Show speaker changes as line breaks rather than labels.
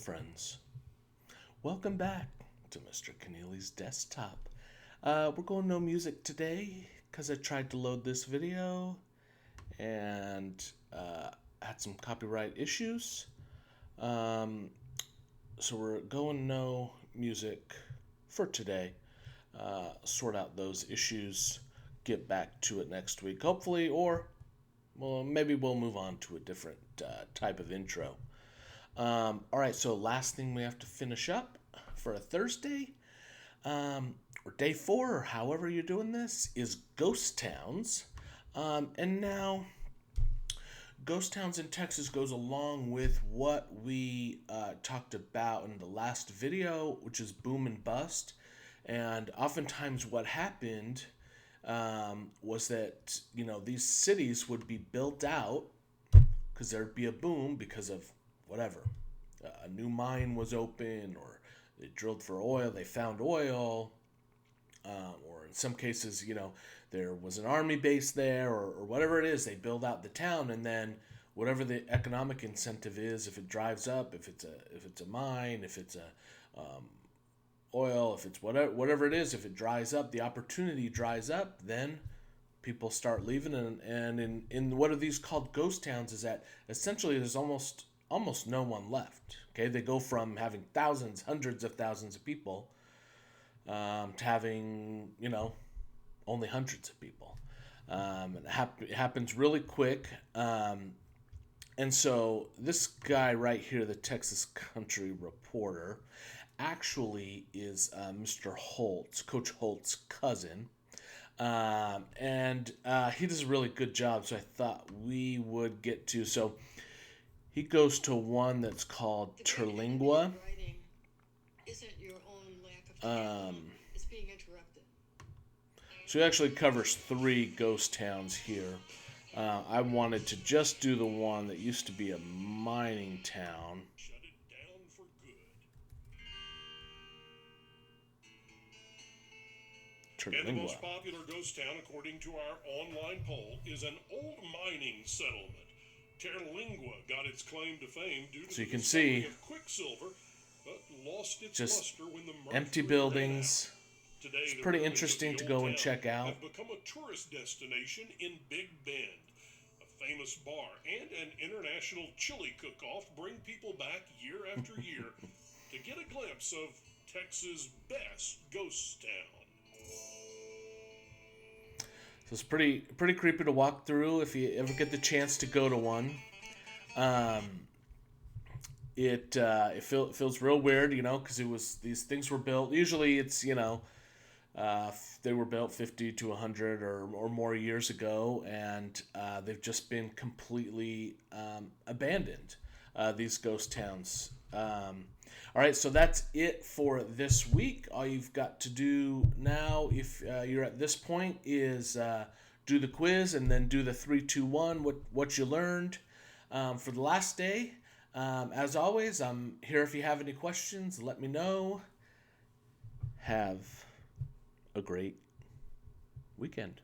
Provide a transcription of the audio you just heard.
friends. Welcome back to Mr. Keneally's desktop. We're going no music today because I tried to load this video and had some copyright issues. So we're going no music for today. Sort out those issues, get back to it next week, hopefully, or well, maybe we'll move on to a different type of intro. All right, so last thing we have to finish up for a Thursday, or day 4, or however you're doing this, is ghost towns. And now, ghost towns in Texas goes along with what we talked about in the last video, which is boom and bust. And oftentimes what happened was that, these cities would be built out because there'd be a boom because of whatever. A new mine was open, or they drilled for oil, they found oil, or in some cases, there was an army base there, or whatever it is, they build out the town, and then whatever the economic incentive is, if it drives up, if it's a mine, if it's a oil, if it's whatever it is, if it dries up, the opportunity dries up, then people start leaving, and in what are these called ghost towns is that essentially there's almost no one left. Okay, they go from having thousands, hundreds of thousands of people to having only hundreds of people. It happens really quick. And so this guy right here, the Texas Country Reporter, actually is Mr. Holtz, Coach Holtz's cousin. And he does a really good job, so I thought we would get to. So he goes to one that's called Terlingua. So he actually covers 3 ghost towns here. I wanted to just do the one that used to be a mining town.
And the most popular ghost town, according to our online poll, is an old mining settlement. Terlingua got its claim to fame due to the discovery of quicksilver, but lost its luster when the mercury
empty buildings. Today, it's pretty interesting to go and check out.
Have become a tourist destination in Big Bend. A famous bar and an international chili cook-off bring people back year after year to get a glimpse of Texas' best ghost town.
So it's pretty creepy to walk through if you ever get the chance to go to one. It feels real weird, because these things were built. Usually it's they were built 50 to 100 or more years ago, and they've just been completely abandoned. These ghost towns. All right, so that's it for this week. All you've got to do now, if you're at this point, is do the quiz and then do the 3, 2, 1, what you learned for the last day. As always, I'm here if you have any questions. Let me know. Have a great weekend.